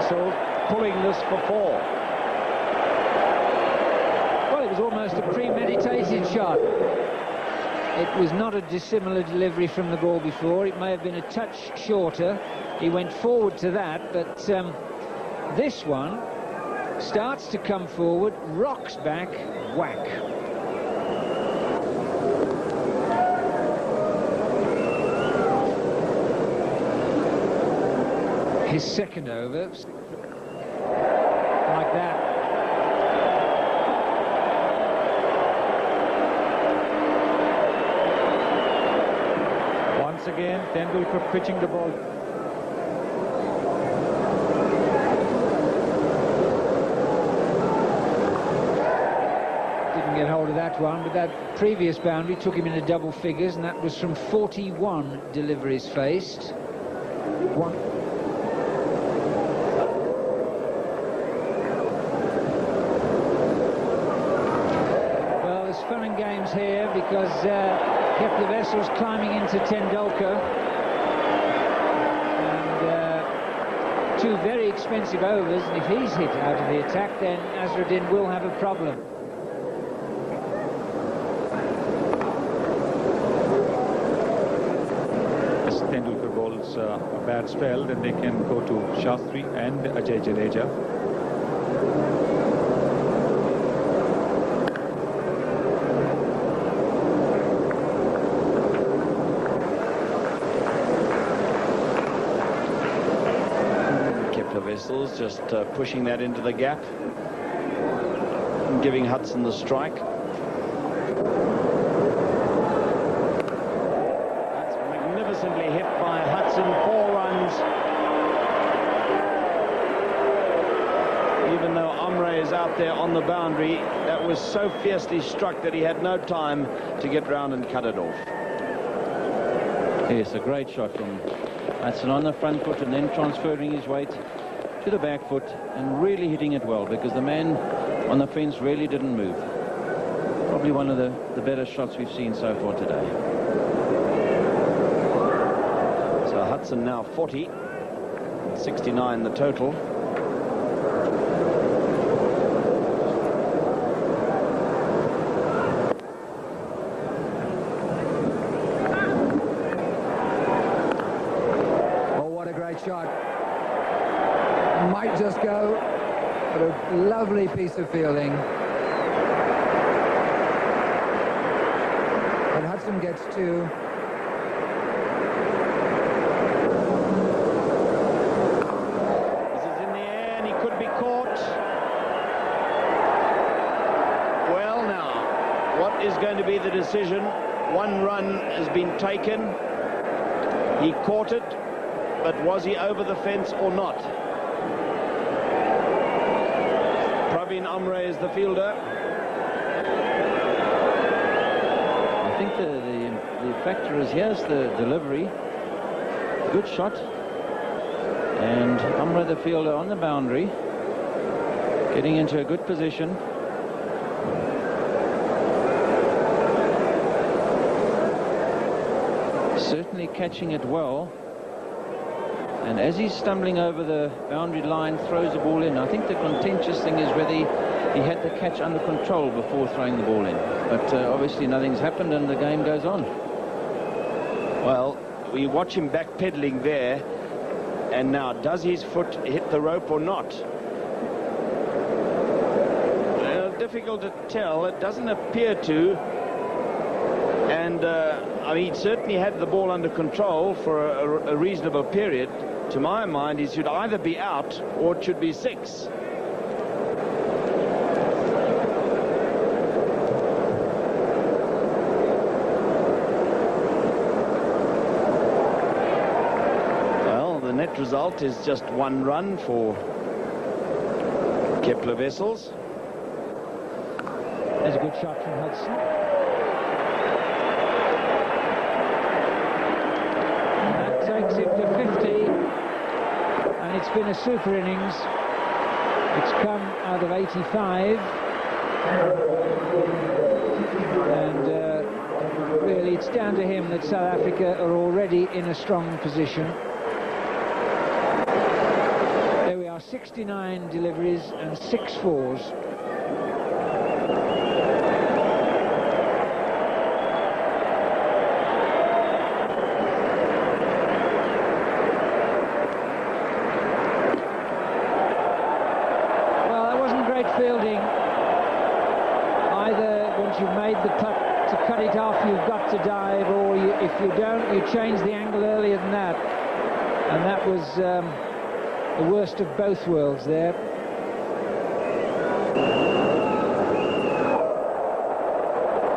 whistled, pulling this for 4. Well, it was almost a premeditated shot. It was not a dissimilar delivery from the ball before. It may have been a touch shorter. He went forward to that, but this one starts to come forward, rocks back, whack. His second over, like that. Once again, Tendulkar pitching the ball. Didn't get hold of that one, but that previous boundary took him into double figures, and that was from 41 deliveries faced. One. Well, there's fun and games here because kept the vessels climbing into Tendulkar, and 2 very expensive overs, and if he's hit out of the attack, then Azharuddin will have a problem. If Tendulkar bowls a bad spell, then they can go to Shastri and Ajay Jadeja. Vessels just pushing that into the gap and giving Hudson the strike. That's magnificently hit by Hudson. 4 runs. Even though Amre is out there on the boundary, that was so fiercely struck that he had no time to get round and cut it off. Yes, a great shot from Hudson on the front foot and then transferring his weight to the back foot and really hitting it well, because the man on the fence really didn't move. Probably one of the better shots we've seen so far today. So Hudson now 40, 69 the total. Oh, what a great shot. Might just go, but a lovely piece of fielding. And Hudson gets 2. This is in the air and he could be caught. Well now, what is going to be the decision? 1 run has been taken. He caught it, but was he over the fence or not? Amre is the fielder. I think the factor is, here's the delivery. Good shot. And Amre, the fielder, on the boundary, getting into a good position. Certainly catching it well. And as he's stumbling over the boundary line, throws the ball in. I think the contentious thing is whether he had the catch under control before throwing the ball in. But obviously nothing's happened and the game goes on. Well, we watch him backpedaling there. And now, does his foot hit the rope or not? Well, difficult to tell. It doesn't appear to. And, I mean, he certainly had the ball under control for a reasonable period. To my mind, he should either be out or it should be 6. Well, the net result is just 1 run for Kepler Vessels. There's a good shot from Hudson. That takes him to 50. And it's been a super innings. It's come out of 85. And really it's down to him that South Africa are already in a strong position. There we are. 69 deliveries and 6 fours. Well, that wasn't great fielding. Either once you've made the putt to cut it off, you've got to dive, or if you don't, you change the angle earlier than that. And that was the worst of both worlds there.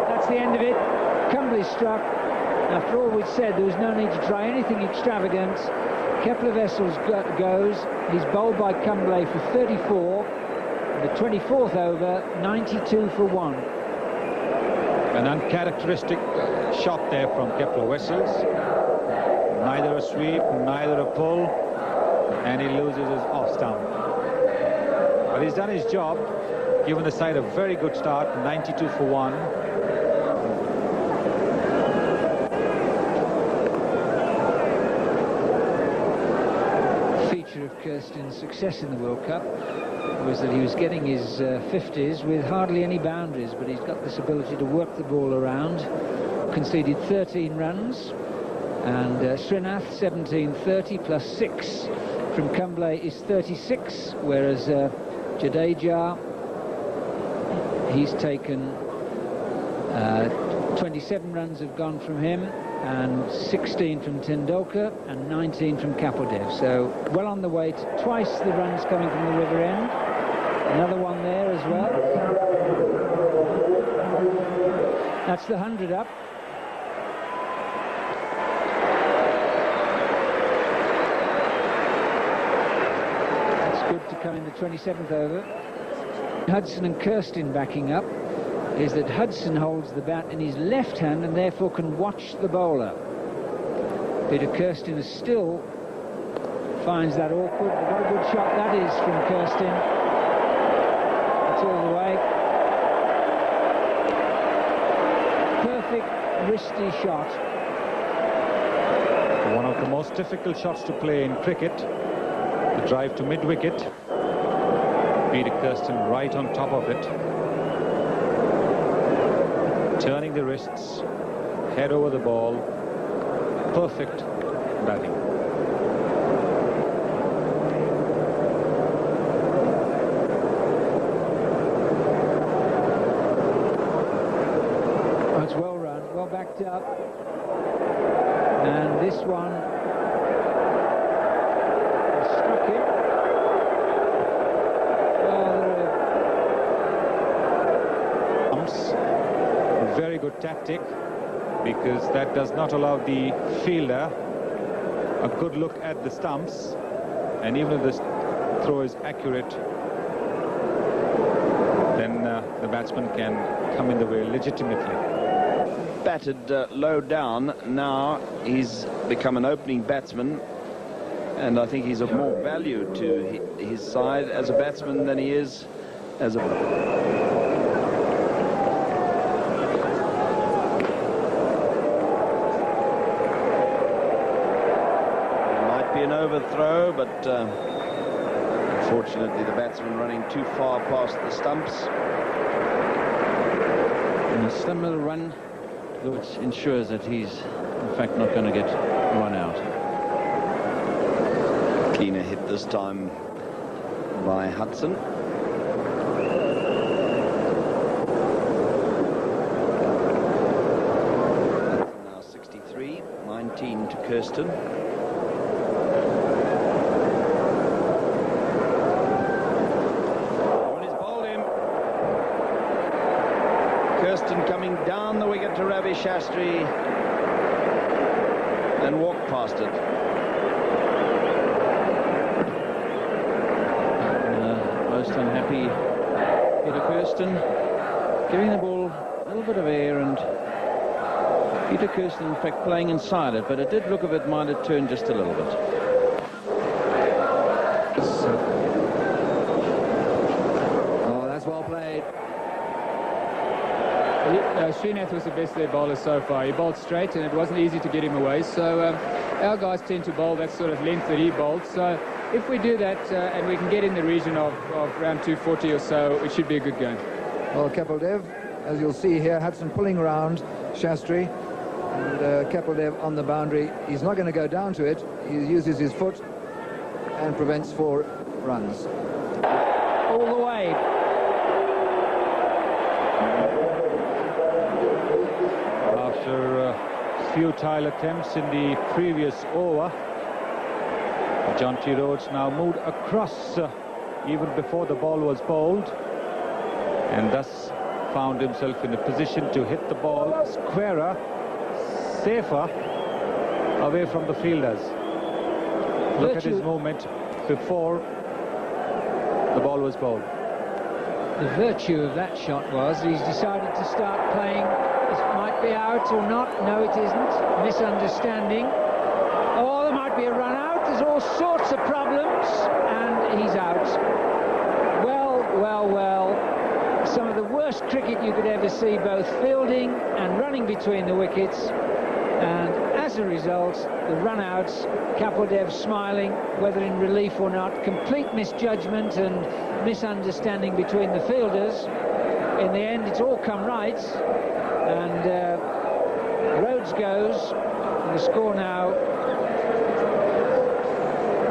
That's the end of it. Cumbly struck. After all we'd said, there was no need to try anything extravagant. Kepler-Wessels goes. He's bowled by Cumbly for 34. The 24th over, 92 for 1. An uncharacteristic shot there from Kepler-Wessels. Neither a sweep, neither a pull, and he loses his off stump. But he's done his job, given the side a very good start, 92 for 1. Feature of Kirsten's success in the World Cup was that he was getting his 50s with hardly any boundaries, but he's got this ability to work the ball around. Conceded 13 runs, and Srinath 17-30 plus 6 from Cumbly is 36, whereas Jadeja, he's taken 27 runs have gone from him, and 16 from Tendulkar and 19 from Kapodev. So well on the way to twice the runs coming from the river end. Another one there as well. That's the 100 up. That's good to come in the 27th over. Hudson and Kirsten backing up is that Hudson holds the bat in his left hand and therefore can watch the bowler. Peter Kirsten is still finds that awkward, but what a good shot that is from Kirsten. It's all the way. Perfect wristy shot. One of the most difficult shots to play in cricket, the drive to mid-wicket. Peter Kirsten right on top of it. Turning the wrists, head over the ball, perfect batting. It's well run, well backed up, and this one struck it. Very good tactic, because that does not allow the fielder a good look at the stumps, and even if this throw is accurate, then the batsman can come in the way legitimately. Batted low down. Now he's become an opening batsman, and I think he's of more value to his side as a batsman than he is as a... An overthrow, but unfortunately the batsman running too far past the stumps. And a similar run, which ensures that he's in fact not going to get run out. Cleaner hit this time by Hudson. Now 63, 19 to Kirsten. Kirsten coming down the wicket to Ravi Shastri and walked past it. Most unhappy Peter Kirsten, giving the ball a little bit of air, and Peter Kirsten in fact playing inside it, but it did look as if it might have turned just a little bit. Oh, that's well played. Srinath was the best of their bowlers so far. He bowled straight and it wasn't easy to get him away, so our guys tend to bowl that sort of length that he bowled, so If we do that and we can get in the region of around 240 or so, it should be a good game. Well, Kepeldev, as you'll see here, Hudson pulling around Shastri, and Kepeldev on the boundary. He's not going to go down to it. He uses his foot and prevents 4 runs. All the way. After futile attempts in the previous over, John T. Rhodes now moved across even before the ball was bowled, and thus found himself in a position to hit the ball squarer, safer, away from the fielders. Look at his movement before the ball was bowled. The virtue of that shot was he's decided to start playing. This might be out or not. No, it isn't. Misunderstanding. Oh, there might be a run out. There's all sorts of problems, and he's out. Well, well, well. Some of the worst cricket you could ever see, both fielding and running between the wickets. And as a result, the run-outs, Kepeldev smiling, whether in relief or not, complete misjudgment and misunderstanding between the fielders. In the end, it's all come right, and Rhodes goes, and the score now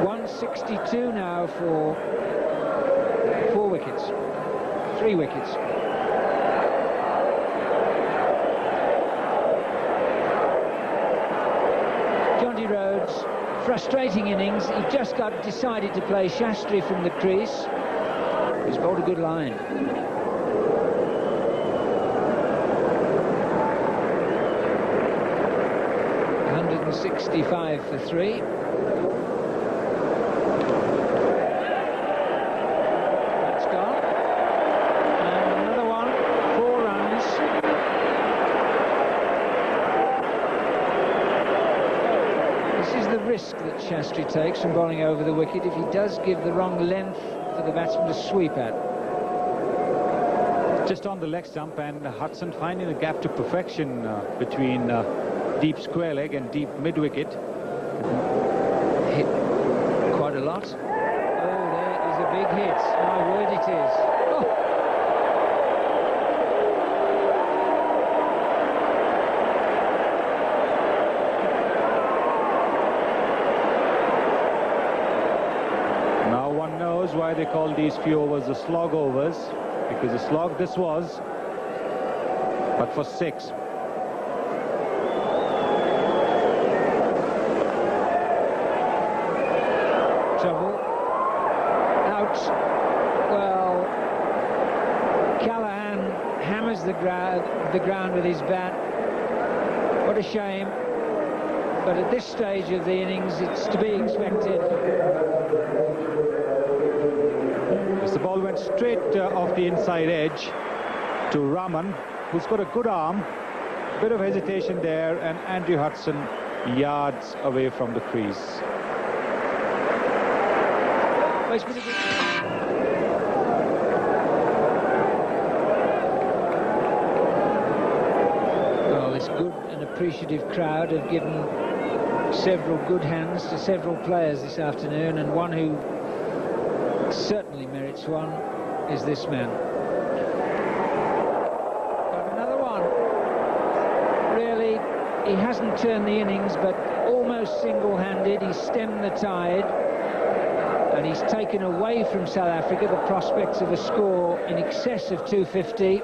162 now for 4 wickets, 3 wickets. Rhodes, frustrating innings. He just decided to play Shastri from the crease. He's bowled a good line. $165 for 3. That's gone. And another one, 4 runs. This is the risk that Shastri takes from bowling over the wicket if he does give the wrong length for the batsman to sweep at. Just on the leg stump, and Hudson finding the gap to perfection between deep square leg and deep mid-wicket. Hit quite a lot. Oh, there is a big hit. My word, it is. Oh. Why they call these few overs the slog overs, because the slog this was, but for 6. Trouble. Out. Well, Callahan hammers the ground with his bat. What a shame. But at this stage of the innings, it's to be expected. The ball went straight off the inside edge to Raman, who's got a good arm. Bit of hesitation there, and Andrew Hudson yards away from the crease. Well, this good and appreciative crowd have given several good hands to several players this afternoon, and one who certainly merits one is this man. Got another one. Really, he hasn't turned the innings, but almost single-handed he stemmed the tide, and he's taken away from South Africa the prospects of a score in excess of 250,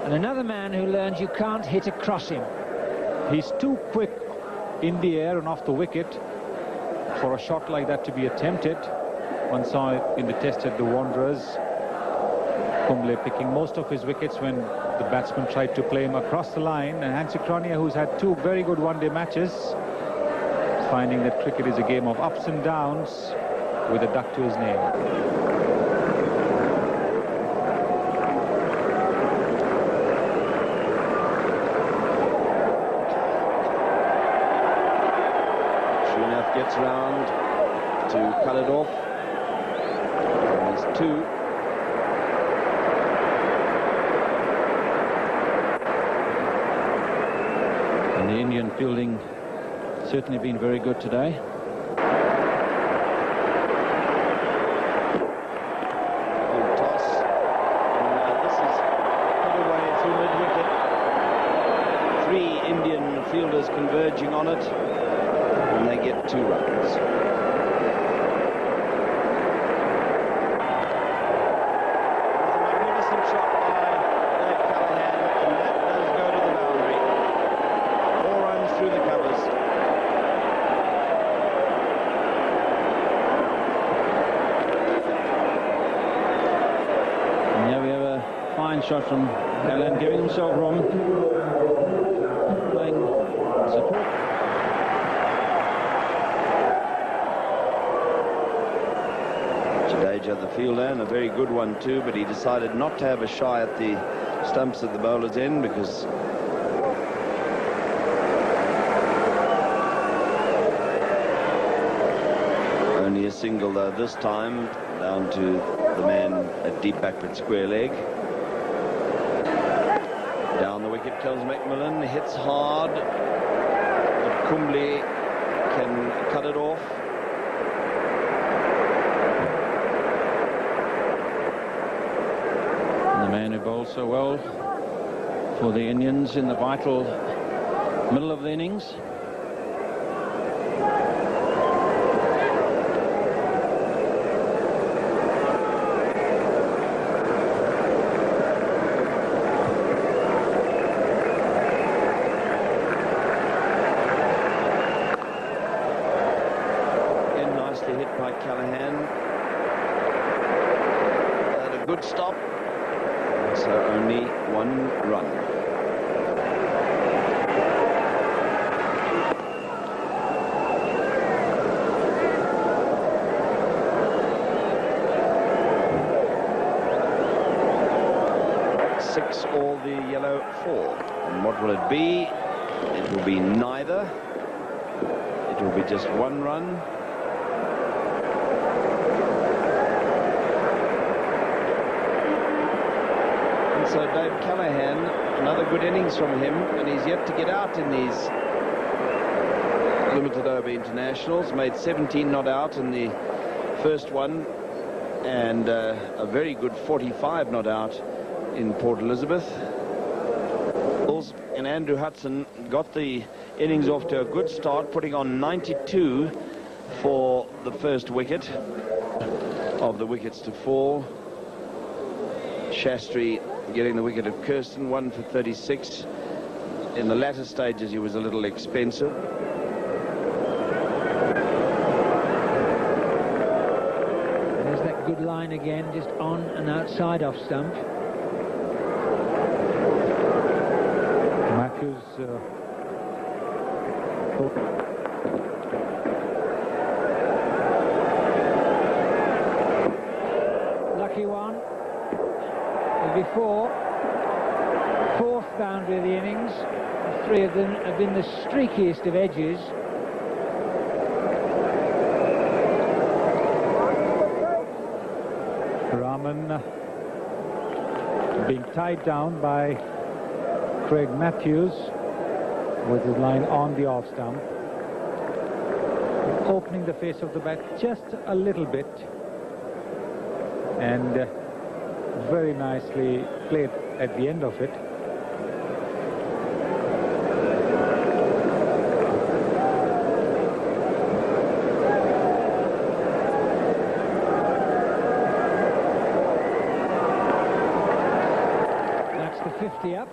and another man who learns you can't hit across him. He's too quick in the air and off the wicket for a shot like that to be attempted. One saw it in the test at the Wanderers. Kumble picking most of his wickets when the batsman tried to play him across the line. And Hansi Cronje, who's had 2 very good one-day matches, finding that cricket is a game of ups and downs with a duck to his name. Srinath gets round to cut it off. 2. And the Indian fielding certainly been very good today. converging on it, and they get 2 runs. Magnificent shot by Dave Callahan, and that does go to the boundary. 4 runs through the covers. And here we have a fine shot from Callahan, giving himself room. Playing support. Jadeja, the fielder, and a very good one too, but he decided not to have a shy at the stumps at the bowler's end because only a single though this time, down to the man at deep backward square leg. Down the wicket comes Macmillan, hits hard, but Kumble can cut it off. The man who bowled so well for the Indians in the vital middle of the innings. Again, nicely hit by Callahan. And a good stop. So only 1 run. Six all, the yellow 4. And what will it be? It will be neither. It will be just 1 run. So Dave Callahan, another good innings from him, and he's yet to get out in these limited over internationals. Made 17 not out in the first one, and a very good 45 not out in Port Elizabeth. And Andrew Hudson got the innings off to a good start, putting on 92 for the first wicket of the wickets to fall. Shastri getting the wicket of Kirsten, 1 for 36. In the latter stages, he was a little expensive. There's that good line again, just on and outside off stump. Matthews Lucky one. Before, 4th boundary of the innings. 3 of them have been the streakiest of edges. Raman being tied down by Craig Matthews with his line on the off stump, opening the face of the bat just a little bit, and very nicely played at the end of it. That's the 50 up.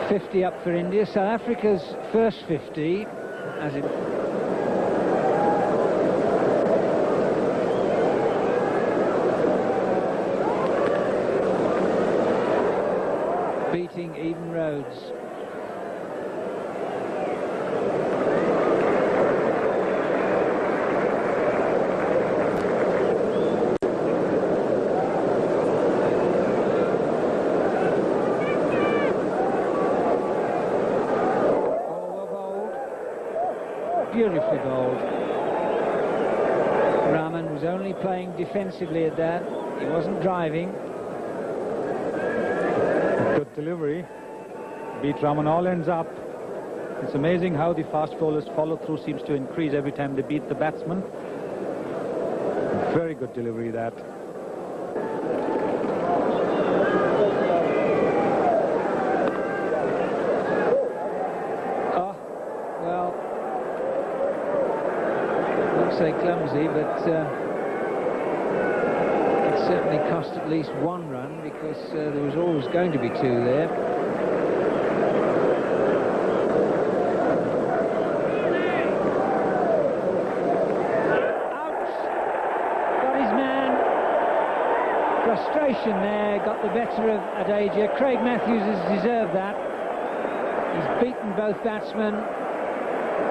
.50 up for India. South Africa's first 50, as it beating Eden Rhodes. Beautifully bowled. Raman was only playing defensively at that. He wasn't driving. Good delivery. Beat Raman all ends up It's amazing how the fast bowlers' follow-through seems to increase every time they beat the batsman. Very good delivery, that. Oh, well, not say clumsy, but it certainly cost at least one run, because there was always going to be two there. Frustration there got the better of Aditya. Craig Matthews has deserved that. He's beaten both batsmen.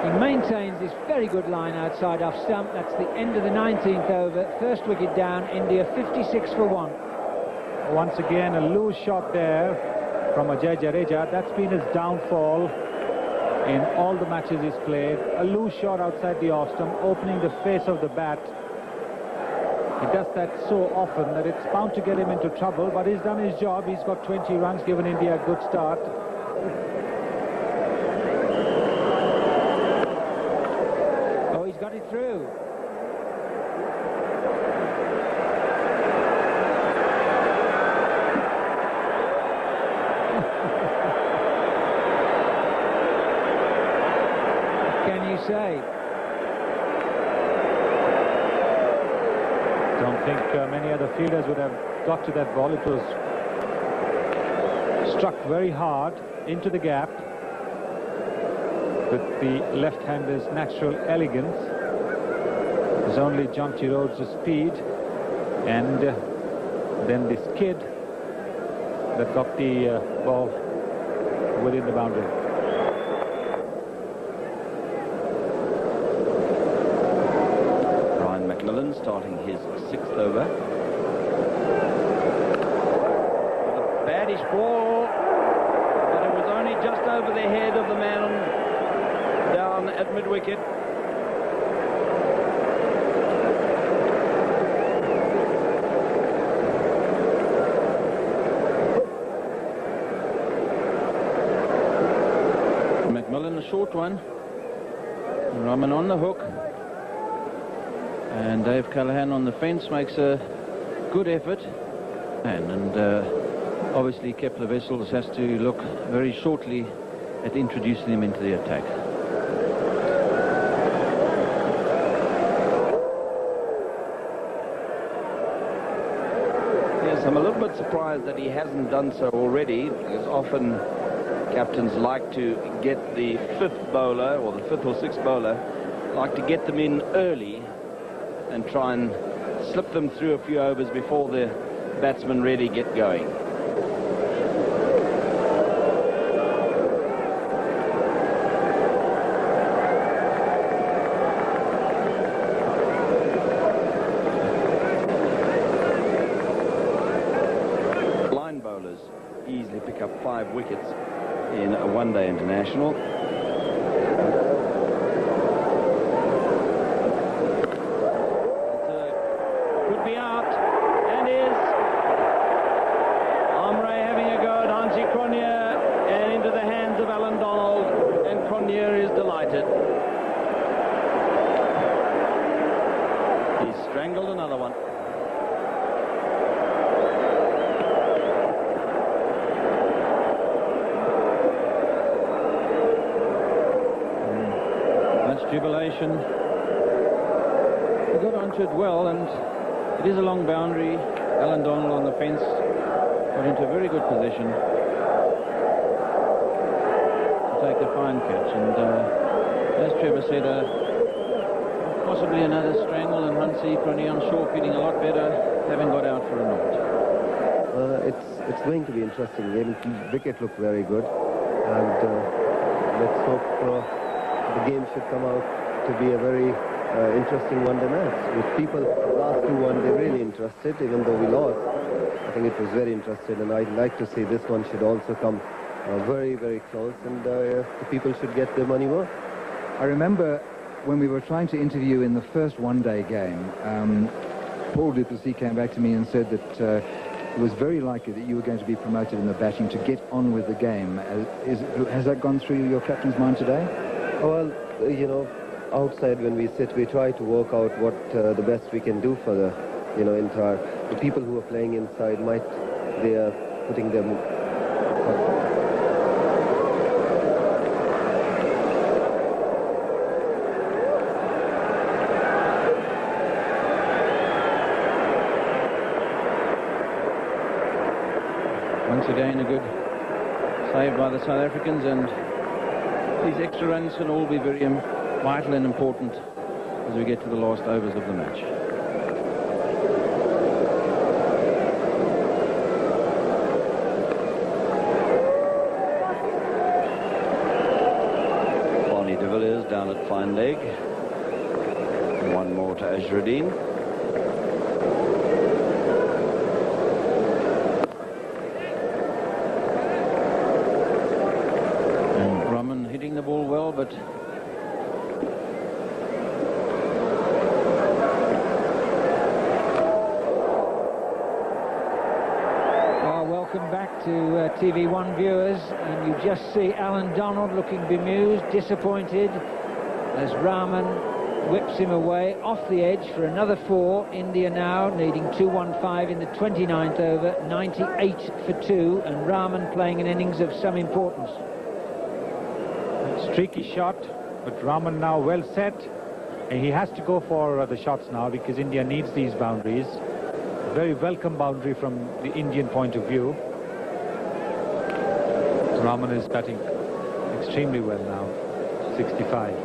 He maintains this very good line outside off stump. That's the end of the 19th over. First wicket down. India 56 for 1. Once again, a loose shot there from Ajay Jadeja. That's been his downfall in all the matches he's played. A loose shot outside the off stump, opening the face of the bat. He does that so often that it's bound to get him into trouble, but he's done his job. He's got 20 runs, given India a good start. Oh, he's got it through. What can you say? I don't think many other fielders would have got to that ball. It was struck very hard into the gap with the left-hander's natural elegance. It was only Jonty Rhodes' speed and then the skid that got the ball within the boundary. Starting his 6th over. With a baddish ball, but it was only just over the head of the man down at mid-wicket. McMillan, a short one. Rahman on the hook. And Dave Callaghan on the fence makes a good effort. And obviously Kepler Wessels has to look very shortly at introducing him into the attack. Yes, I'm a little bit surprised that he hasn't done so already, because often captains like to get the 5th bowler, or the 5th or 6th bowler, like to get them in early and try and slip them through a few overs before the batsmen really get going. Line bowlers easily pick up 5 wickets in a one-day international. Jubilation. He got onto it well, and it is a long boundary. Alan Donald on the fence got into a very good position to take a fine catch. And as Trevor said, possibly another strangle, and Hansi Cronje on shore feeling a lot better, having got out for a knot. It's going to be interesting. The wicket looked very good, and let's hope the game should come out to be a very interesting one-day match. With people, last 2-1, they're really interested, even though we lost. I think it was very interesting, and I'd like to see this one should also come very, very close, and the people should get their money worth. I remember when we were trying to interview in the first one-day game, Paul Duplessis came back to me and said that it was very likely that you were going to be promoted in the batting to get on with the game. Has that gone through your captain's mind today? Well, you know, outside when we sit, we try to work out what the best we can do for the, you know, the people who are playing inside they are putting them. Once again, a good save by the South Africans, and these extra runs can all be very vital and important as we get to the last overs of the match. Barney de Villiers down at fine leg. One more to Azharuddin. Hitting the ball well, but well, welcome back to TV1 viewers, and you just see Alan Donald looking bemused, disappointed, as Rahman whips him away off the edge for another 4. India now needing 215 in the 29th over, 98 for 2, and Rahman playing an innings of some importance. Streaky shot, but Rahman now well set, and he has to go for the shots now because India needs these boundaries. Very welcome boundary from the Indian point of view. Rahman is batting extremely well now, 65.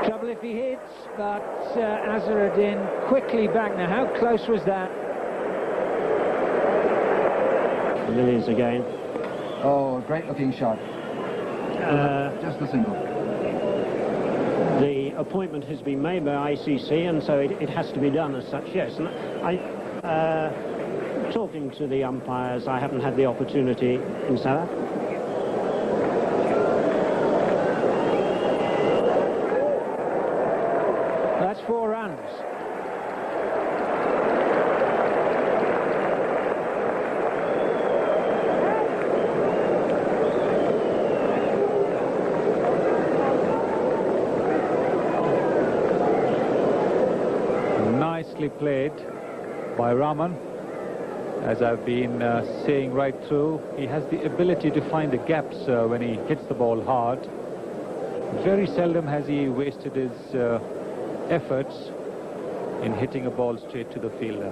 Trouble if he hits, but Azharuddin quickly back now. How close was that? Villiers again. Oh, great looking shot. Just a single. The appointment has been made by ICC, and so it has to be done as such, yes. And talking to the umpires, I haven't had the opportunity in South Africa. That's 4 runs. Nicely played by Rahman. As I've been saying right through, he has the ability to find the gaps when he hits the ball hard. Very seldom has he wasted his efforts in hitting a ball straight to the fielder.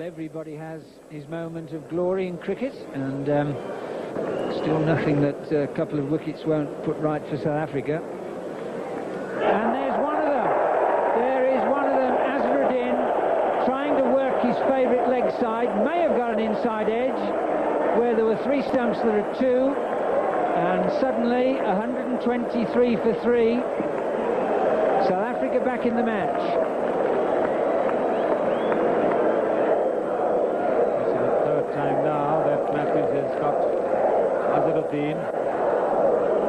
Everybody has his moment of glory in cricket, and still nothing that a couple of wickets won't put right for South Africa. And there's one of them. There is one of them, Azharuddin, trying to work his favourite leg side. May have got an inside edge where there were 3 stumps that are 2, and suddenly 123 for 3. South Africa back in the match. Time now that Matthews has got Azharuddin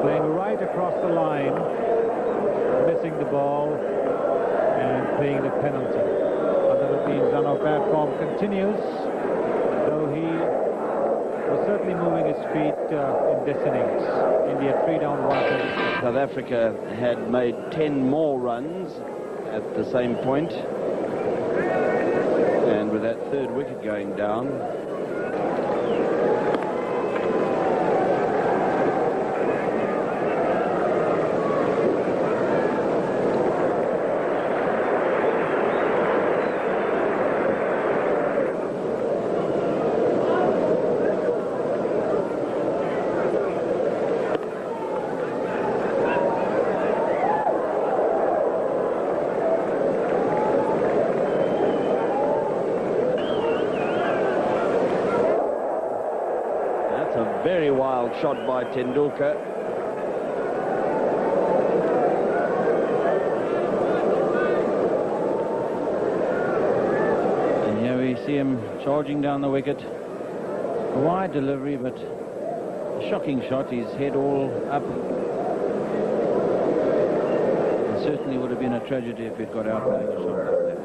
playing right across the line, missing the ball and playing the penalty. Azharuddin's run of bad form continues, though he was certainly moving his feet in this innings. India 3 down 1. South Africa had made 10 more runs at the same point, and with that 3rd wicket going down, very wild shot by Tendulkar. him charging down the wicket. A wide delivery, but a shocking shot. His head all up. It certainly would have been a tragedy if it got out playing a shot like that.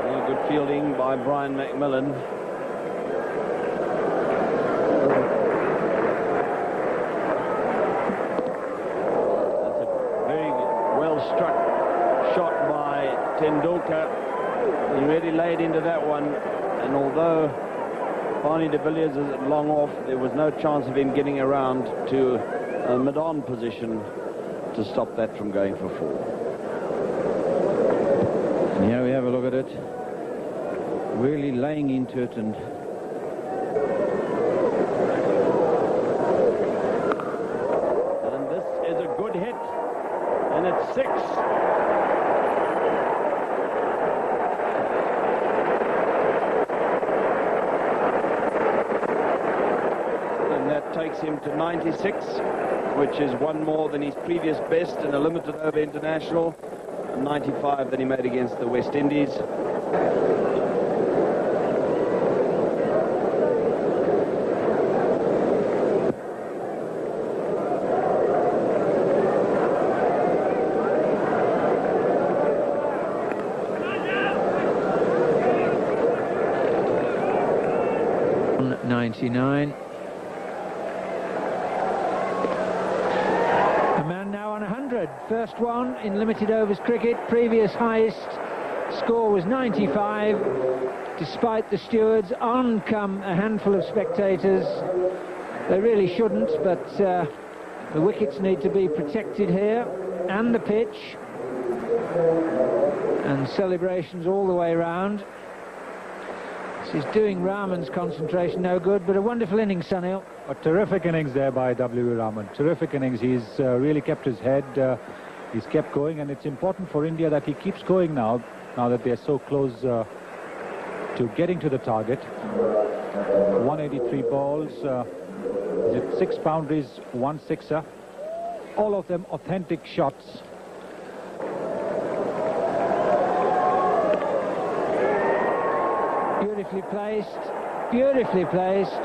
Really good fielding by Brian McMillan. Struck shot by Tendulkar. He really laid into that one, and although Barney de Villiers is long off, there was no chance of him getting around to a mid-on position to stop that from going for 4. And here we have a look at it, really laying into it, and this is a good hit. And it's 6. And that takes him to 96, which is one more than his previous best in a limited over international, and 95 that he made against the West Indies. A man now on 100. First one in limited overs cricket. Previous highest score was 95. Despite the stewards, on come a handful of spectators. They really shouldn't, but the wickets need to be protected here, and the pitch, and celebrations all the way round. This is doing Rahman's concentration no good, but a wonderful innings, Sunil. A terrific innings there by W. Rahman. Terrific innings. He's really kept his head. He's kept going, and it's important for India that he keeps going now that they're so close to getting to the target. 183 balls. Is it 6 boundaries, 1 sixer? All of them authentic shots. Beautifully placed, beautifully placed.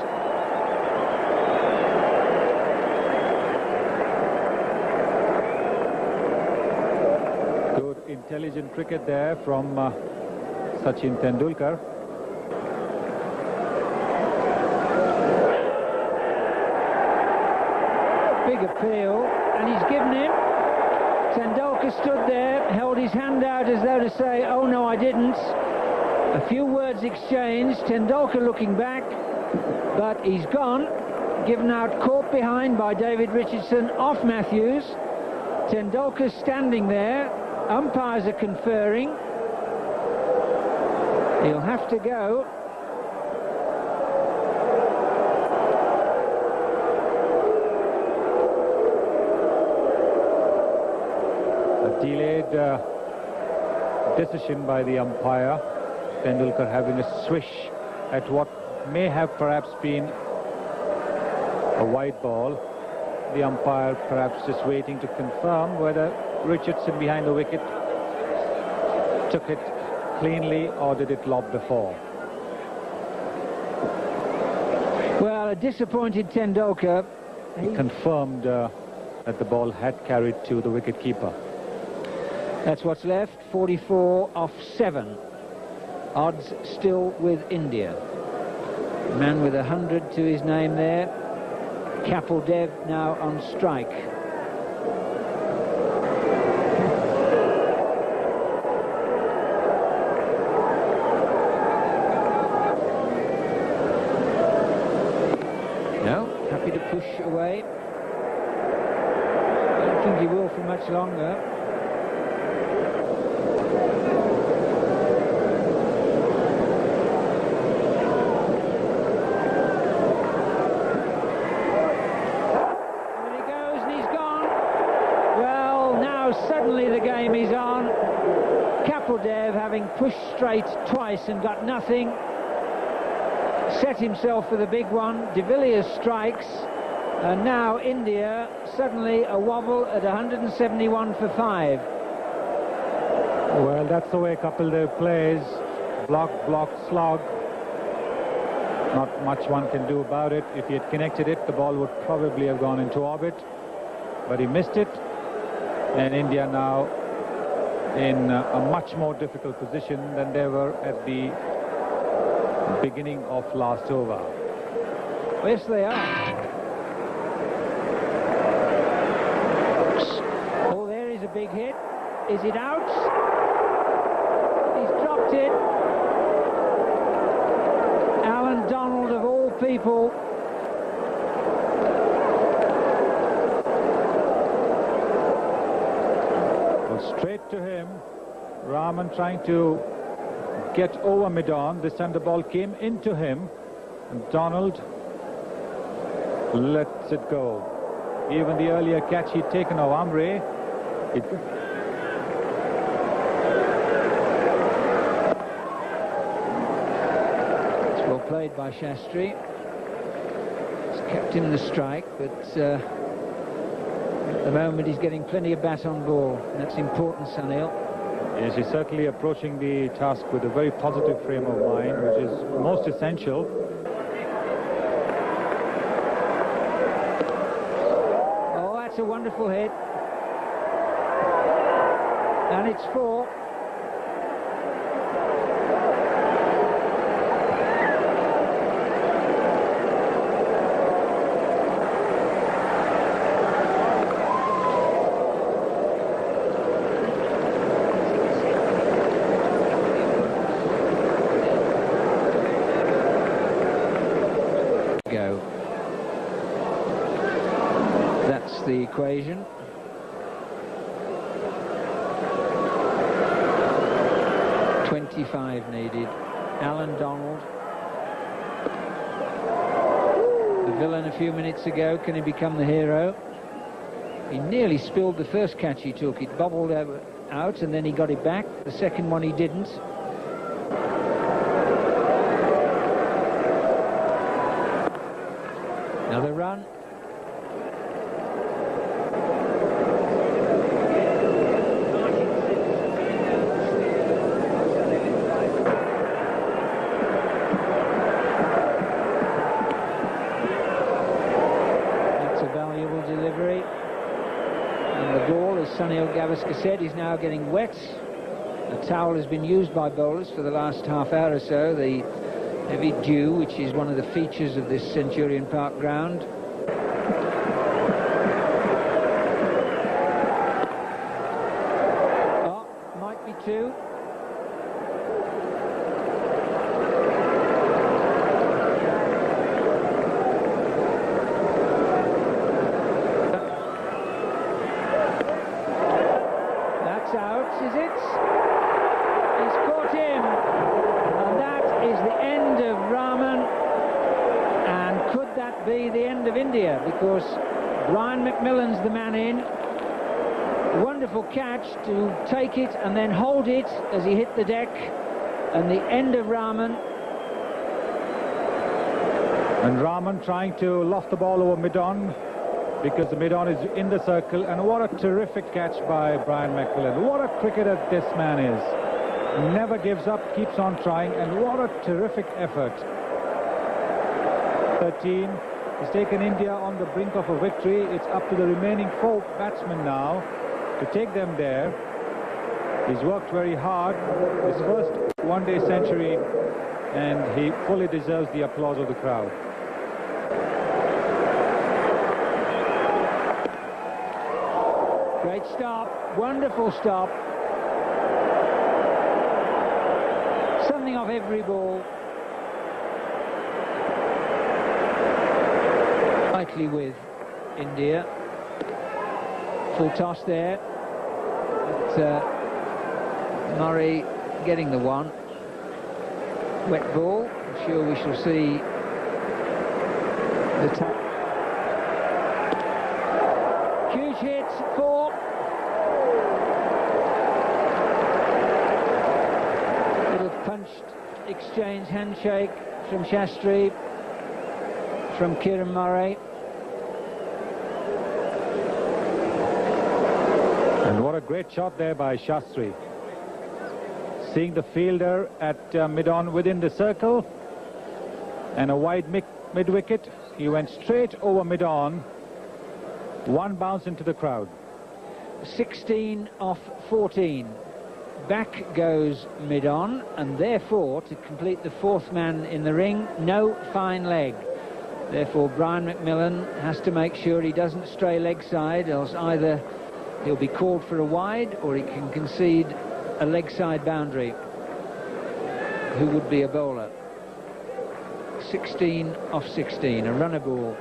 Good intelligent cricket there from Sachin Tendulkar. Big appeal, and he's given him. Tendulkar stood there, held his hand out as though to say, oh no, I didn't. A few words exchanged, Tendulkar looking back, but he's gone. Given out, caught behind by David Richardson, off Matthews. Tendulkar standing there, umpires are conferring. He'll have to go. A delayed decision by the umpire. Tendulkar having a swish at what may have perhaps been a wide ball. The umpire perhaps just waiting to confirm whether Richardson behind the wicket took it cleanly or did it lob before. Well, a disappointed Tendulkar. He confirmed that the ball had carried to the wicket-keeper. That's what's left, 44 off 7. Odds still with India. Man with 100 to his name there. Kapil Dev now on strike. No, happy to push away. I don't think he will for much longer. Suddenly the game is on. Kapil Dev, having pushed straight twice and got nothing, set himself for the big one. De Villiers strikes, And now India suddenly a wobble at 171 for 5. Well, that's the way Kapil Dev plays. Block, block, slog. Not much one can do about it. If he had connected it, the ball would probably have gone into orbit. But he missed it. And India now in a much more difficult position than they were at the beginning of last over. Yes, they are. Oh, there is a big hit. Is it out? He's dropped it. Alan Donald, of all people. Well, straight to him. Rahman trying to get over mid-on. This time the ball came into him. And Donald lets it go. Even the earlier catch he'd taken of Amre, it's well played by Shastri. It's kept him the strike, but at the moment he's getting plenty of bat on ball. And that's important, Sunil. Yes, he's certainly approaching the task with a very positive frame of mind, which is most essential. Oh, that's a wonderful hit. And it's 4. Go. That's the equation. .25 needed. Alan Donald, the villain a few minutes ago. Can he become the hero? He nearly spilled the first catch he took. It bobbled out and then he got it back. The second one he didn't. Another run. That's a valuable delivery. And the ball, as Sunil Gavaskar said, is now getting wet. A towel has been used by bowlers for the last half hour or so. The heavy dew, which is one of the features of this Centurion Park ground. Oh, might be 2. That's out, is it? He's caught him. And that is the end of Rahman. And could that be the end of India? Because Brian McMillan's the man in. Wonderful catch to take it and then hold it as he hit the deck. And the end of Rahman. And Rahman trying to loft the ball over mid-on, because the mid-on is in the circle. And what a terrific catch by Brian McMillan. What a cricketer this man is. Never gives up, keeps on trying, and what a terrific effort. 13. He's taken India on the brink of a victory. It's up to the remaining 4 batsmen now to take them there. He's worked very hard. His first one-day century, and he fully deserves the applause of the crowd. Great stop, wonderful stop. Something off every ball. Lightly with India. Full toss there. But, Murray getting the one. Wet ball. I'm sure we shall see the tap. Huge hit, 4. Little punched exchange handshake from Shastri, from Kiran Murray. And what a great shot there by Shastri. Seeing the fielder at mid-on within the circle, and a wide mid-wicket. He went straight over mid-on. One bounce into the crowd. 16 off 14. Back goes mid-on, and therefore, to complete the fourth man in the ring, no fine leg. Therefore, Brian McMillan has to make sure he doesn't stray leg side, else either he'll be called for a wide or he can concede a leg side boundary. Who would be a bowler? 16 off 16, a runner ball.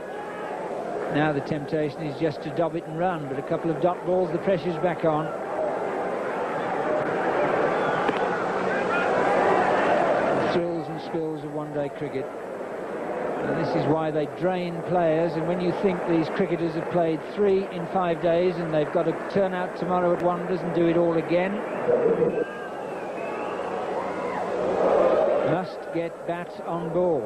Now the temptation is just to dob it and run, but a couple of dot balls, the pressure's back on. The thrills and spills of one-day cricket. And this is why they drain players, and when you think these cricketers have played 3 in 5 days and they've got to turn out tomorrow at Wanderers and do it all again, must get bat on ball.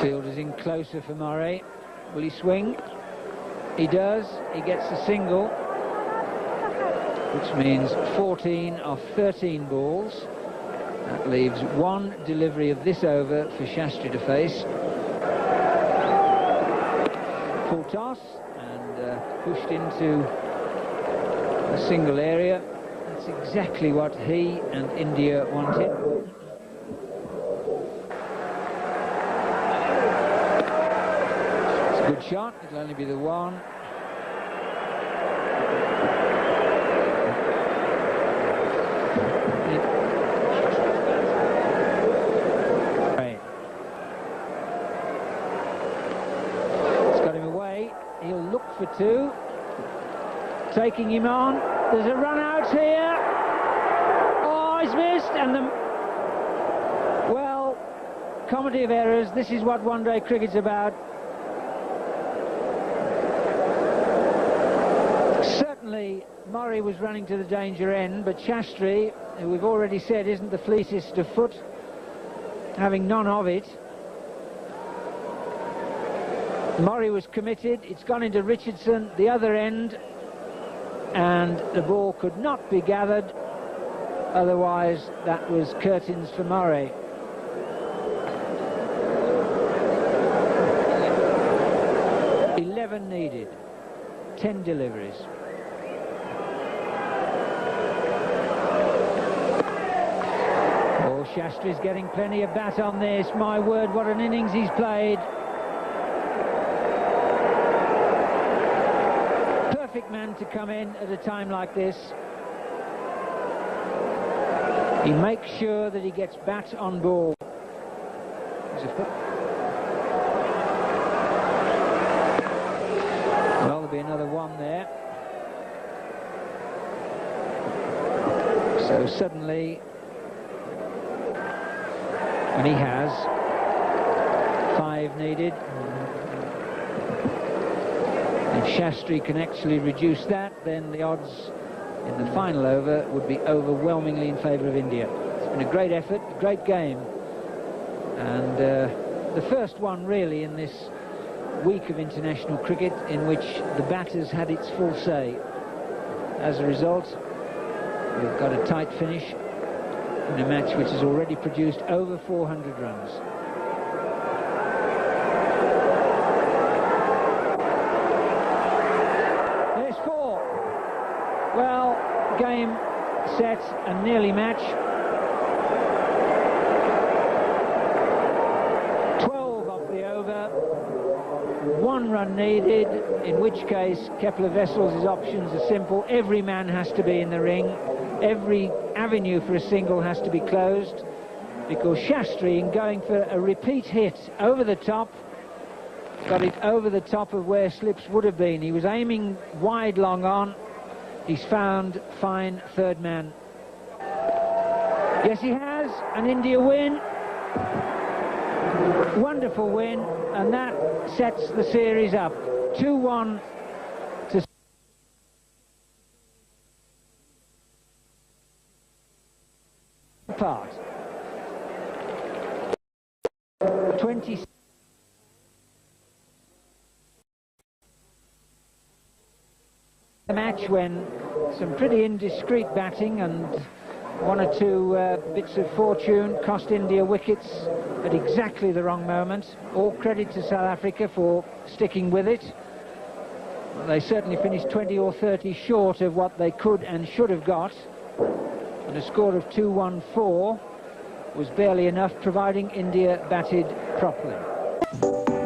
Field is in closer for Murray. Will he swing? He does. He gets a single, which means 14 off 13 balls. That leaves one delivery of this over for Shastri to face. Full toss and pushed into a single area. That's exactly what he and India wanted. It's a good shot. It'll only be the one. For 2, taking him on. There's a run out here. Oh, he's missed, and well, comedy of errors. This is what one-day cricket's about. Certainly Murray was running to the danger end, but Shastri, who we've already said isn't the fleetest of foot, having none of it. Murray was committed. It's gone into Richardson, the other end, and the ball could not be gathered. Otherwise, that was curtains for Murray. "11 needed, 10 deliveries. Oh, Shastri's getting plenty of bat on this. My word, what an innings he's played. Perfect man to come in at a time like this. He makes sure that he gets bat on ball. Well, there'll be another one there. So suddenly, and he has 5 needed. If Shastri can actually reduce that, then the odds in the final over would be overwhelmingly in favour of India. It's been a great effort, a great game, and the first one really in this week of international cricket in which the batters had its full say. As a result, we've got a tight finish in a match which has already produced over 400 runs. Well, game, set, and nearly match. 12 off the over. 1 run needed, in which case Kepler-Wessels' options are simple. Every man has to be in the ring. Every avenue for a single has to be closed, because Shastri, in going for a repeat hit over the top, got it over the top of where slips would have been. He was aiming wide long on. He's found fine third man. Yes, he has. An India win. Wonderful win. And that sets the series up. 2-1 to apart. 20. A match when some pretty indiscreet batting and one or two bits of fortune cost India wickets at exactly the wrong moment. All credit to South Africa for sticking with it. Well, they certainly finished 20 or 30 short of what they could and should have got, and a score of 214 was barely enough, providing India batted properly.